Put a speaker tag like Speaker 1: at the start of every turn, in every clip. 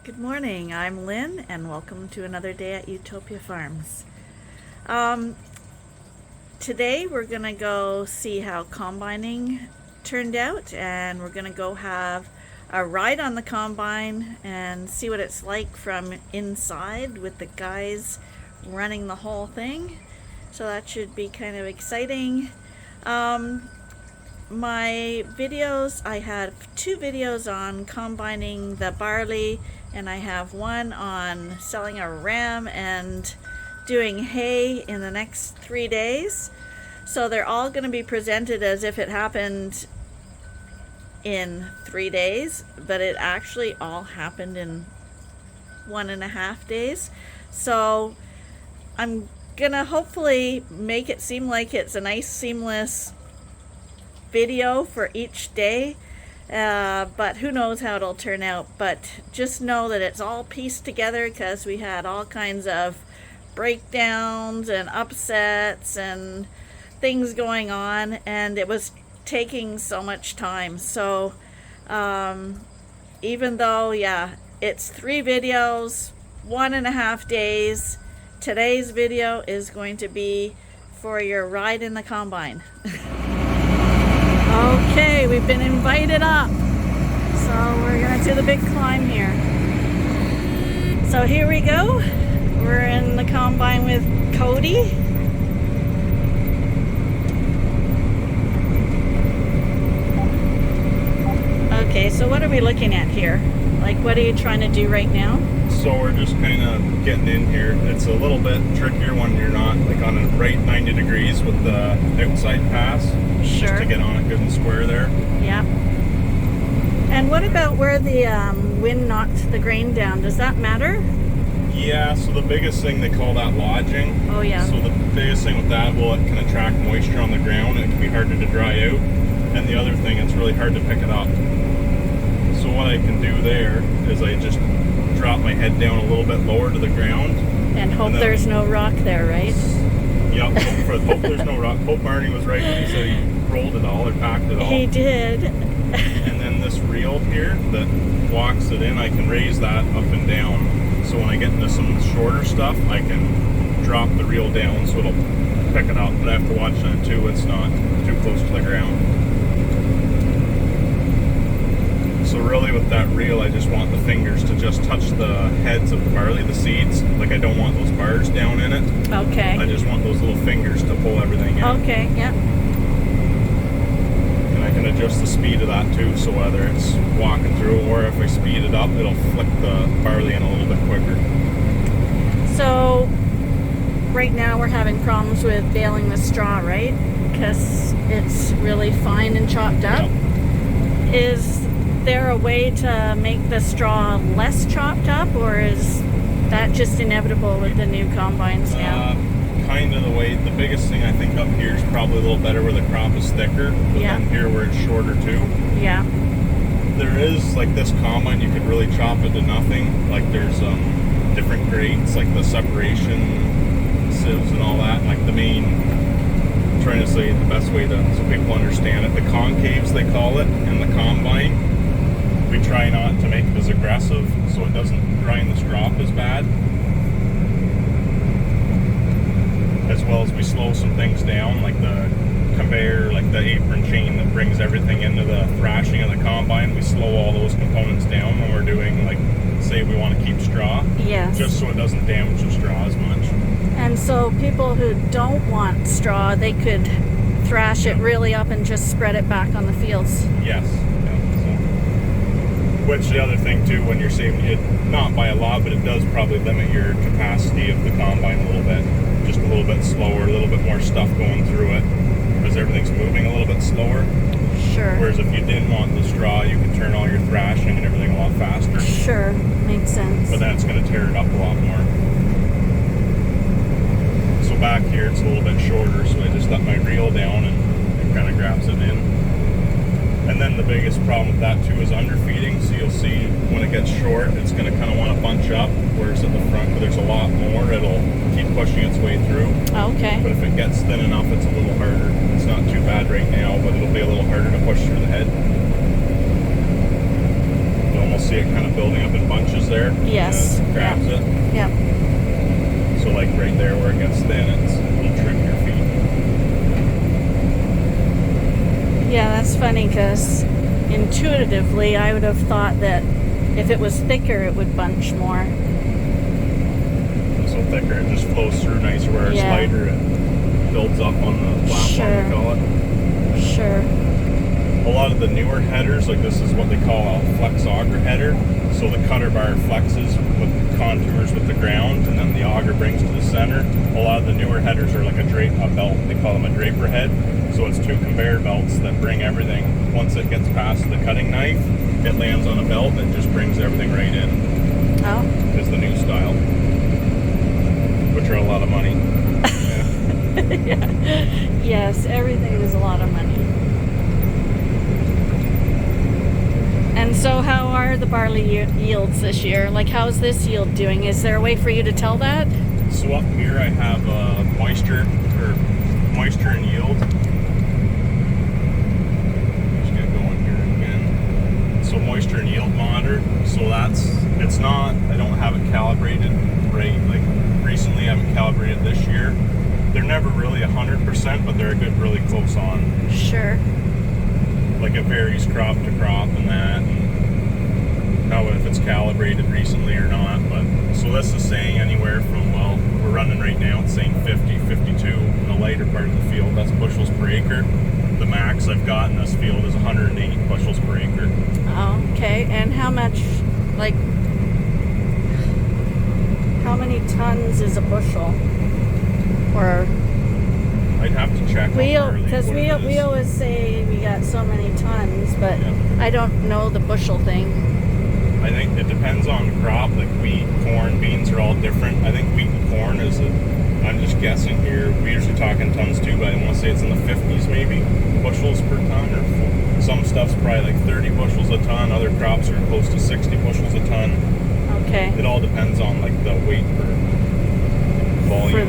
Speaker 1: Good morning, I'm Lynn and welcome to another day at Ewetopia Farms. Today we're going to go see how combining turned out, and we're going to go have a ride on the combine and see what it's like from inside with the guys running the whole thing. So that should be kind of exciting. My videos, I have two videos on combining the barley, and I have one on selling a ram and doing hay in the next 3 days. So they're all going to be presented as if it happened in 3 days, but it actually all happened in 1.5 days. So I'm gonna hopefully make it seem like it's a nice seamless video for each day, but who knows how it'll turn out. But just know that it's all pieced together because we had all kinds of breakdowns and upsets and things going on, and it was taking so much time. So even though it's 3 videos, 1.5 days, today's video is going to be for your ride in the combine. Okay, we've been invited up, so we're gonna do the big climb here. So here we go. We're in the combine with Cody. Okay, so what are we looking at here? Like, what are you trying to do right now?
Speaker 2: So we're just kind of getting in here. It's a little bit trickier when you're not like on a right 90 degrees with the outside pass.
Speaker 1: Sure.
Speaker 2: Just to get on it good and square there.
Speaker 1: Yeah. And what about where the wind knocked the grain down? Does that matter?
Speaker 2: Yeah, so the biggest thing, they call that lodging.
Speaker 1: Oh yeah.
Speaker 2: So the biggest thing with that, well, it can attract moisture on the ground and it can be harder to dry out. And the other thing, it's really hard to pick it up. So what I can do there is I just drop my head down a little bit lower to the ground.
Speaker 1: And hope there's no rock there, right?
Speaker 2: Yep, hope there's no rock. Hope Barney was right when he said he rolled it all or packed it all.
Speaker 1: He did.
Speaker 2: And then this reel here that walks it in, I can raise that up and down. So when I get into some shorter stuff, I can drop the reel down so it'll pick it up. But I have to watch that too, it's not too close to the ground. So really with that reel, I just want the fingers to just touch the heads of the barley, the seeds. Like, I don't want those bars down in it.
Speaker 1: Okay.
Speaker 2: I just want those little fingers to pull everything in.
Speaker 1: Okay, yeah.
Speaker 2: And I can adjust the speed of that too, so whether it's walking through or if I speed it up, it'll flick the barley in a little bit quicker.
Speaker 1: So right now we're having problems with baling the straw, right? Because it's really fine and chopped up.
Speaker 2: Yep.
Speaker 1: Is there a way to make the straw less chopped up, or is that just inevitable with the new combines now?
Speaker 2: Kind of the way. The biggest thing I think up here is probably a little better where the crop is thicker, but then here where it's shorter too.
Speaker 1: Yeah.
Speaker 2: There is, like this combine, you could really chop it to nothing. Like there's different grades, like the separation sieves and all that. Like the main, I'm trying to say the best way to so people understand it, the concaves they call it, and the combine. We try not to make it as aggressive so it doesn't grind the straw up as bad. As well as we slow some things down, like the conveyor, like the apron chain that brings everything into the thrashing of the combine. We slow all those components down when we're doing, like, say we want to keep straw.
Speaker 1: Yes.
Speaker 2: Just so it doesn't damage the straw as much.
Speaker 1: And so people who don't want straw, they could thrash it really up and just spread it back on the fields.
Speaker 2: Yes. Which the other thing too, when you're saving it, not by a lot, but it does probably limit your capacity of the combine a little bit. Just a little bit slower, a little bit more stuff going through it, because everything's moving a little bit slower.
Speaker 1: Sure.
Speaker 2: Whereas if you didn't want the straw, you could turn all your thrashing and everything a lot faster.
Speaker 1: Sure, makes sense.
Speaker 2: But then it's going to tear it up a lot more. So back here it's a little bit shorter, so I just let my reel down and it kind of grabs it in. And then the biggest problem with that too is underfeeding. So you'll see when it gets short, it's going to kind of want to bunch up, whereas at the front where there's a lot more, it'll keep pushing its way through.
Speaker 1: Okay.
Speaker 2: But if it gets thin enough, it's a little harder. It's not too bad right now, but it'll be a little harder to push through the head. You'll almost see it kind of building up in bunches there.
Speaker 1: That's funny because intuitively I would have thought that if it was thicker it would bunch more.
Speaker 2: So thicker, it just flows through nicer. Where it's lighter, it builds up on the platform, we call it.
Speaker 1: Sure.
Speaker 2: A lot of the newer headers, like this is what they call a flex auger header. So the cutter bar flexes with contours with the ground, and then the auger brings to the center. A lot of the newer headers are like a belt. They call them a draper head. So it's two conveyor belts that bring everything. Once it gets past the cutting knife, it lands on a belt that just brings everything right in.
Speaker 1: Oh.
Speaker 2: Is the new style, which are a lot of money.
Speaker 1: Yeah. Yes, everything is a lot of money. And so how are the barley yields this year? Like, how's this yield doing? Is there a way for you to tell that?
Speaker 2: So up here I have moisture and yield. Just get going here again. So moisture and yield monitor. So it's not, I don't have it calibrated right. Like recently I haven't calibrated this year. They're never really 100%, but they're a good, really close on.
Speaker 1: Sure.
Speaker 2: Like it varies crop to crop and that. And how if it's calibrated recently or not. But so this is saying anywhere from, well, we're running right now, it's saying 50, 52 in the lighter part of the field. That's bushels per acre. The max I've got in this field is 108 bushels per acre.
Speaker 1: Oh, okay. And how much, like, how many tons is a bushel? Or
Speaker 2: I'd have to check.
Speaker 1: Because we always say we got so many tons, but I don't know the bushel thing.
Speaker 2: I think it depends on the crop. Like wheat, corn, beans are all different. I think wheat and corn is I'm just guessing here. We usually talk in tons too, but I want to say it's in the 50s maybe, bushels per ton. Or some stuff's probably like 30 bushels a ton. Other crops are close to 60 bushels a ton.
Speaker 1: Okay.
Speaker 2: It all depends on like the weight per volume.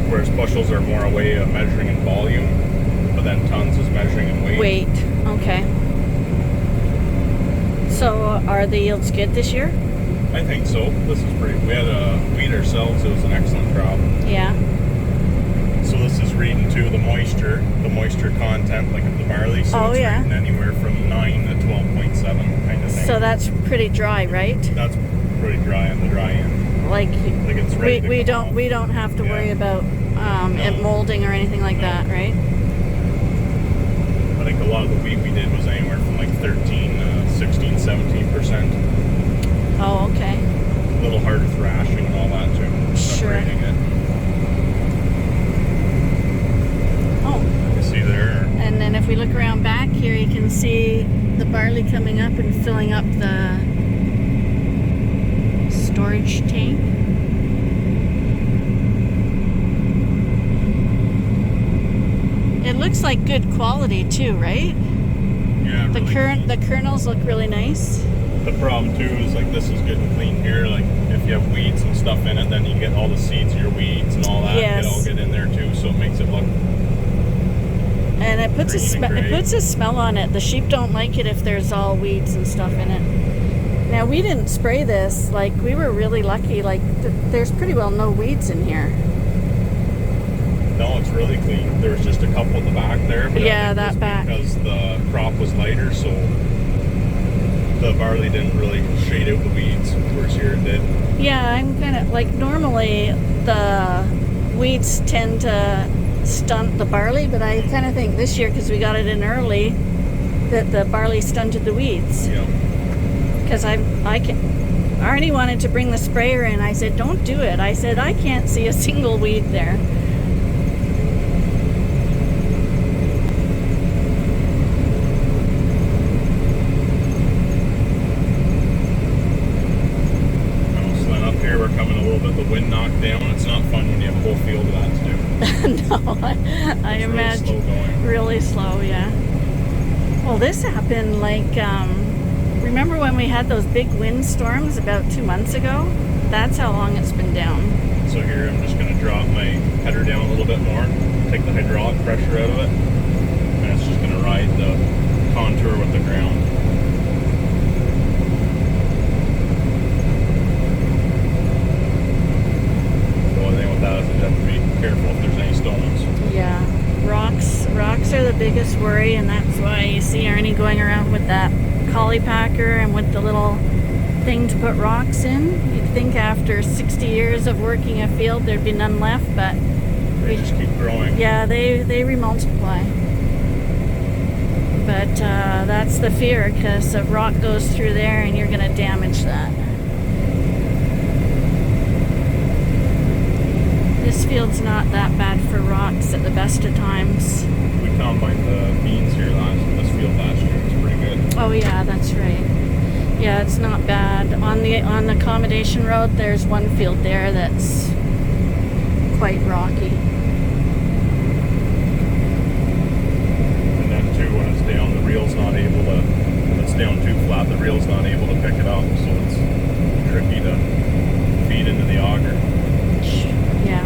Speaker 2: Whereas bushels are more a way of measuring in volume, but then tons is measuring in weight.
Speaker 1: Weight, okay. So are the yields good this year?
Speaker 2: I think so. This is pretty. We had a wheat ourselves. It was an excellent crop.
Speaker 1: Yeah.
Speaker 2: So this is reading too the moisture content, like of the barley. So it's reading anywhere from 9 to 12.7 kind of thing.
Speaker 1: So that's pretty dry, right?
Speaker 2: That's pretty dry on the dry end.
Speaker 1: Like
Speaker 2: it's ready
Speaker 1: we don't have to worry about it molding or anything like that, right?
Speaker 2: I think a lot of the wheat we did was anywhere from like 13, 16, 17%.
Speaker 1: Oh, okay.
Speaker 2: A little harder thrashing and all that too. Separating it.
Speaker 1: Oh.
Speaker 2: You see there.
Speaker 1: And then if we look around back here, you can see the barley coming up and filling up the storage tank. It looks like good quality too, right?
Speaker 2: Yeah.
Speaker 1: The kernels look really nice.
Speaker 2: The problem too is like this is good and clean here. Like if you have weeds and stuff in it, then you get all the seeds of your weeds and all that.
Speaker 1: Yes.
Speaker 2: It all get in there too, so it makes it look.
Speaker 1: And it puts a smell on it. The sheep don't like it if there's all weeds and stuff in it. Now we didn't spray this. Like we were really lucky. Like there's pretty well no weeds in here.
Speaker 2: No, it's really clean. There was just a couple at the back there. But
Speaker 1: yeah, that back.
Speaker 2: Because the crop was lighter, so the barley didn't really shade out the weeds. Whereas here it did.
Speaker 1: Yeah, I'm kind of like normally the weeds tend to stunt the barley, but I kind of think this year because we got it in early that the barley stunted the weeds.
Speaker 2: Yeah.
Speaker 1: Because I already wanted to bring the sprayer in. I said, don't do it. I said, I can't see a single weed there.
Speaker 2: Wind knocked down. It's not fun when you have a whole field of that to do.
Speaker 1: No, I imagine really slow, yeah. Well, this happened like remember when we had those big windstorms about 2 months ago? That's how long it's been down.
Speaker 2: So here I'm just going to drop my header down a little bit more, take the hydraulic pressure out of it, and it's just going to ride the contour with the ground. You have to be careful if there's any stones.
Speaker 1: Yeah, rocks are the biggest worry, and that That's why you see Arnie going around with that collie packer and with the little thing to put rocks in. You'd think after 60 years of working a field there'd be none left, but
Speaker 2: They just keep growing.
Speaker 1: yeah, they remultiply. But that's the fear, because a rock goes through there and you're going to damage that. This field's not that bad for rocks at the best of times.
Speaker 2: We combined the beans here this field last year. It's pretty good.
Speaker 1: Oh yeah, that's right. Yeah, it's not bad. On the accommodation road, there's one field there that's quite rocky.
Speaker 2: And then too, when it's down, the reel's not able to. When it's down too flat, the reel's not able to pick it up, so it's tricky to feed into the auger.
Speaker 1: Yeah.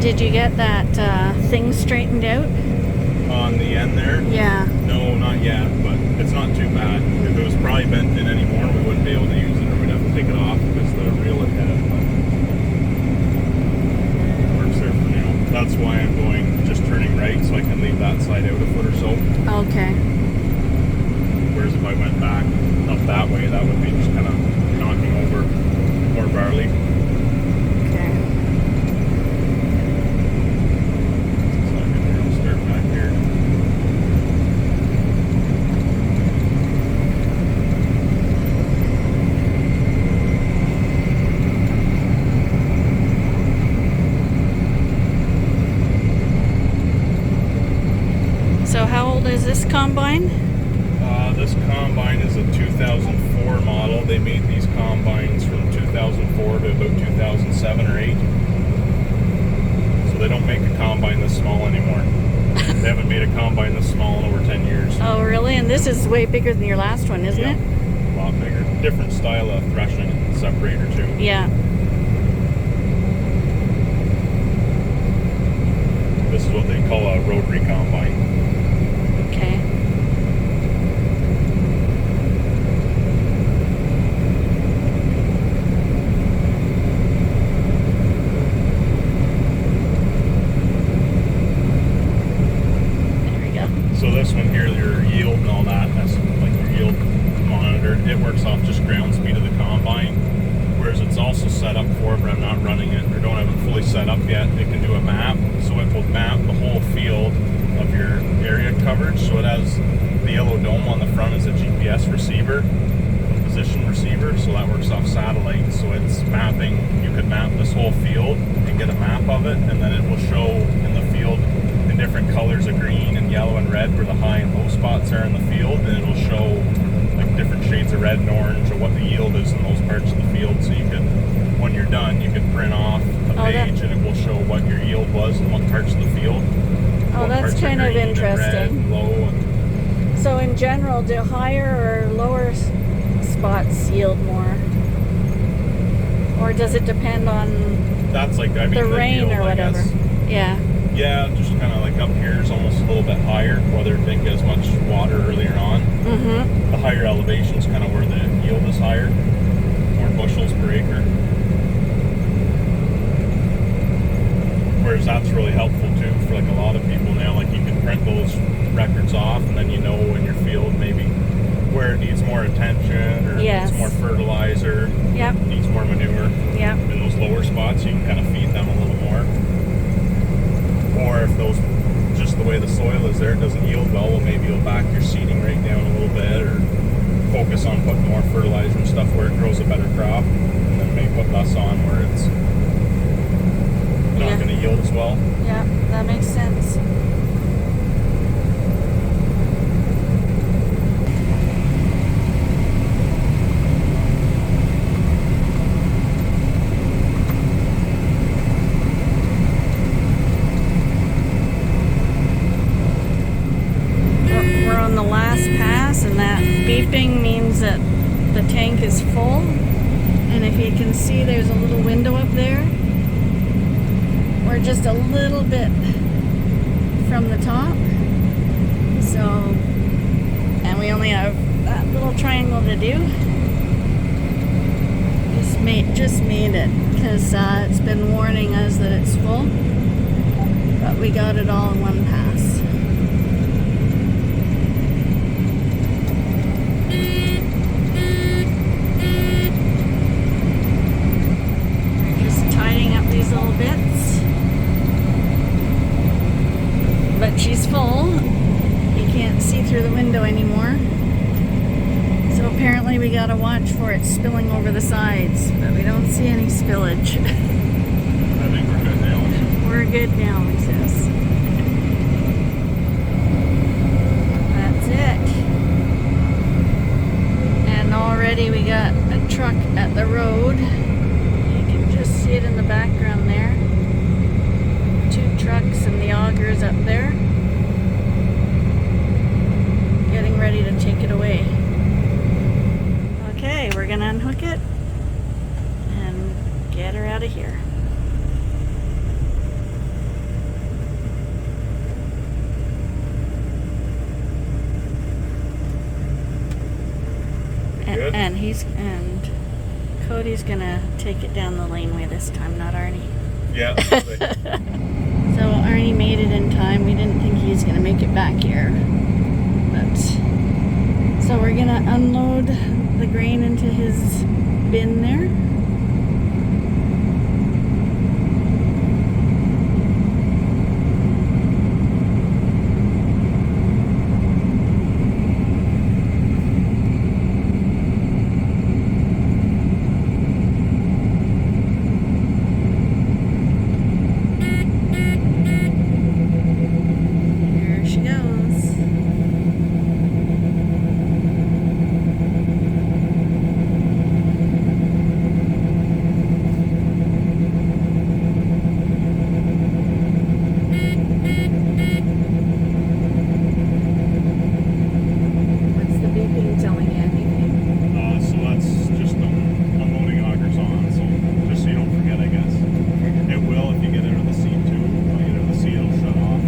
Speaker 1: Did you get that thing straightened out?
Speaker 2: On the end there?
Speaker 1: Yeah.
Speaker 2: No, not yet, but it's not too bad. If it was probably bent in anymore, we wouldn't be able to use it, or we'd have to take it off because the reel had hit it. But it works there for now. That's why I'm going just turning right, so I can leave that side out a foot or so.
Speaker 1: Okay.
Speaker 2: Whereas if I went back up that way, that would be just kind of knocking over more barley.
Speaker 1: Okay.
Speaker 2: So I can start back here.
Speaker 1: So how old is this combine?
Speaker 2: This combine is a 2004 model. They made these combines from 2004 to about 2007 or 8. So they don't make a combine this small anymore. They haven't made a combine this small in over 10 years.
Speaker 1: Oh, really? And this is way bigger than your last one, isn't
Speaker 2: Yeah,
Speaker 1: it?
Speaker 2: a lot bigger. Different style of threshing and separator too.
Speaker 1: Yeah.
Speaker 2: This is what they call a rotary combine.
Speaker 1: Okay. There we go.
Speaker 2: So this one here, your yield and all that, that's like your yield monitor. It works off just ground speed of the combine. Whereas it's also set up for, but I'm not running it or don't have it fully set up yet. It can do a map, so it will map the whole field of your area coverage. So it has the yellow dome on the front as a GPS receiver, a position receiver. So that works off satellite. So it's mapping. You could map this whole field and get a map of it, and then it will show in the field in different colors of green and yellow and red where the high and low spots are in the field, and it'll show like different shades of red and orange or what the yield is in those parts of the field. So you could, when you're done, you could print off a page and it will show what your yield was in what parts of the field.
Speaker 1: Oh, that's kind of interesting.
Speaker 2: Low and
Speaker 1: So in general, do higher or lower spots yield more? Or does it depend on
Speaker 2: that's like, I mean,
Speaker 1: the rain
Speaker 2: yield,
Speaker 1: or whatever? Yeah.
Speaker 2: Yeah, just kind of like up here is almost a little bit higher, whether it didn't get as much water earlier on.
Speaker 1: Mm-hmm.
Speaker 2: The higher elevation is kind of where the yield is higher, more bushels per acre. Whereas that's really helpful too for like a lot of people now. Like you can print those records off, and then you know in your field maybe where it needs more attention or
Speaker 1: Yes.
Speaker 2: needs more fertilizer,
Speaker 1: Yep.
Speaker 2: needs more manure.
Speaker 1: Yep.
Speaker 2: In those lower spots, you can kind of feed them a little more. Or if those, just the way the soil is there, it doesn't yield well maybe you'll back your seeding rate down a little bit, or focus on putting more fertilizer and stuff where it grows a better crop, and then maybe put less on where it's not going to yield as well.
Speaker 1: Yeah, that makes sense. We're on the last pass, and that beeping means that the tank is full. And if you can see, there's a little window up there. We're just a little bit from the top. So, and we only have that little triangle to do. Just made it because it's been warning us that it's full, but we got it all in one pass. We're just tidying up these little bits, but she's full. You can't see through the window anymore. So apparently we gotta watch for it spilling over the sides, but we don't see any spillage.
Speaker 2: I think we're good now.
Speaker 1: We're good now, he says. That's it. And already we got a truck at the road. You can just see it in the background there. 2 trucks and the augers up there. Getting ready to take it away. Okay, we're gonna unhook it and get her out of here.
Speaker 2: Good.
Speaker 1: And Cody's gonna take it down the laneway this time, not Arnie.
Speaker 2: Yeah.
Speaker 1: So Arnie made it in time. We didn't think he was gonna make it back here, but so we're gonna unload the grain into his bin there. Here she goes. What's the beeping telling you? Anything?
Speaker 2: So that's just unloading augers on, so just so you don't forget, I guess. It will if you get out of the seat too. If you get out of the seat, it'll shut off.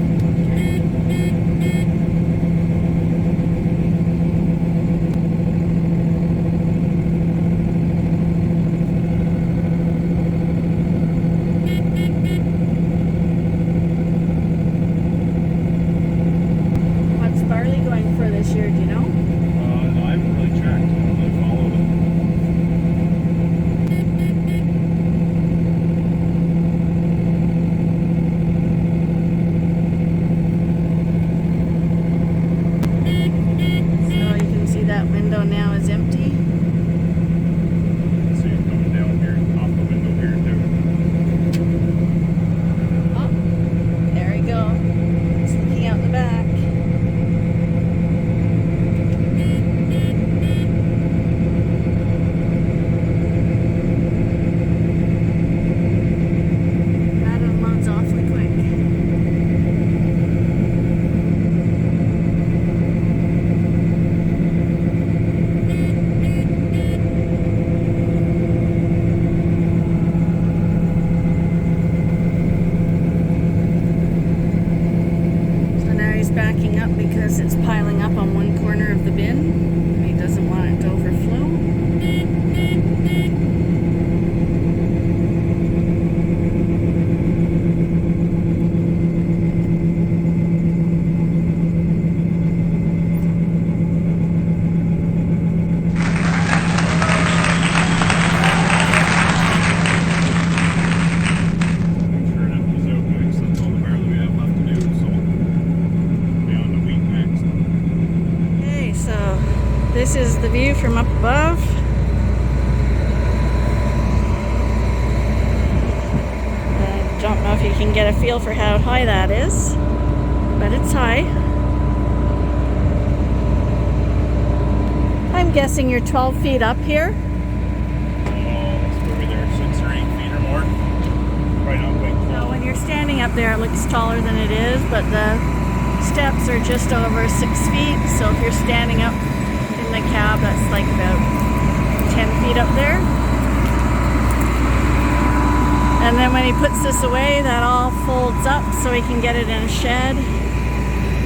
Speaker 1: What's barley going for this year? Do you know?
Speaker 2: No, I haven't really checked. I haven't really followed it.
Speaker 1: So you can see that window now is empty.
Speaker 2: See it coming down here, off the window here too.
Speaker 1: Oh, there we go. It's looking out the back. That unloads awfully quick. So now he's backing up because it's piling up on one corner of the bin and he doesn't want it to overflow.
Speaker 2: Make sure it empties out next. That's all the barley we have left to do. So be on to wheat next.
Speaker 1: Okay, so this is the view from up above. Don't know if you can get a feel for how high that is, but it's high. I'm guessing you're 12 feet up here.
Speaker 2: It's probably there 6 or 8 feet or more. Probably not quite 12.
Speaker 1: So when you're standing up there, it looks taller than it is, but the steps are just over 6 feet. So if you're standing up in the cab, that's like about 10 feet up there. And then when he puts this away, that all folds up so he can get it in a shed.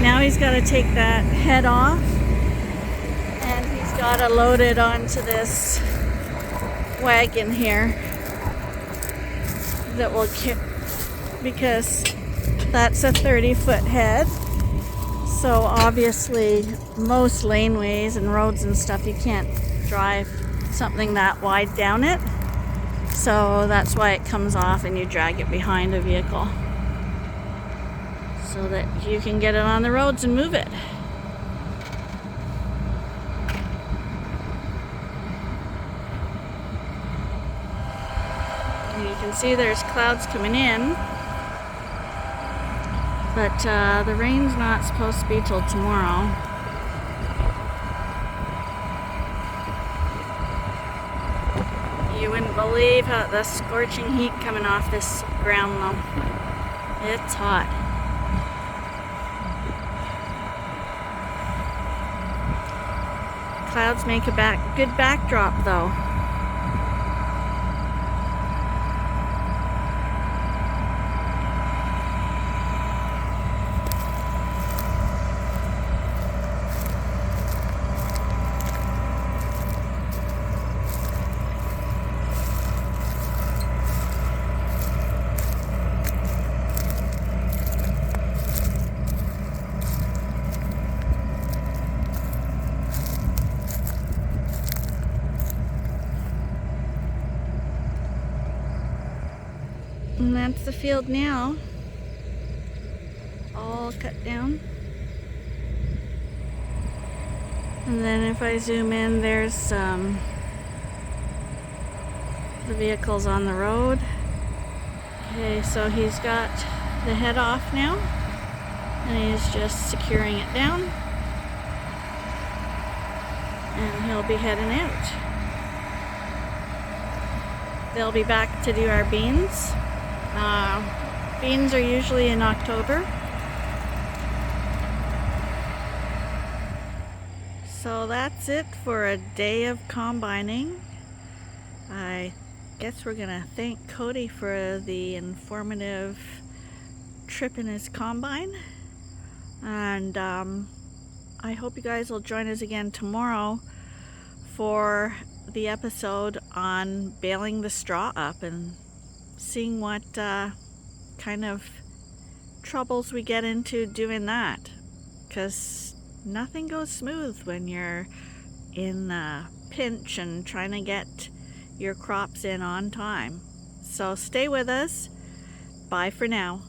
Speaker 1: Now he's got to take that head off, and he's Gotta load it onto this wagon here that will because that's a 30-foot head. So obviously most laneways and roads and stuff, you can't drive something that wide down it. So that's why it comes off and you drag it behind a vehicle so that you can get it on the roads and move it. And you can see there's clouds coming in, but the rain's not supposed to be till tomorrow. You wouldn't believe how the scorching heat coming off this ground though. It's hot. Clouds make a good backdrop though. And that's the field now, all cut down. And then if I zoom in, there's the vehicles on the road. Okay, so he's got the head off now, and he's just securing it down. And he'll be heading out. They'll be back to do our beans. Beans are usually in October. So that's it for a day of combining. I guess we're gonna thank Cody for the informative trip in his combine. And I hope you guys will join us again tomorrow for the episode on baling the straw up and seeing what kind of troubles we get into doing that, because nothing goes smooth when you're in a pinch and trying to get your crops in on time. So stay with us. Bye for now.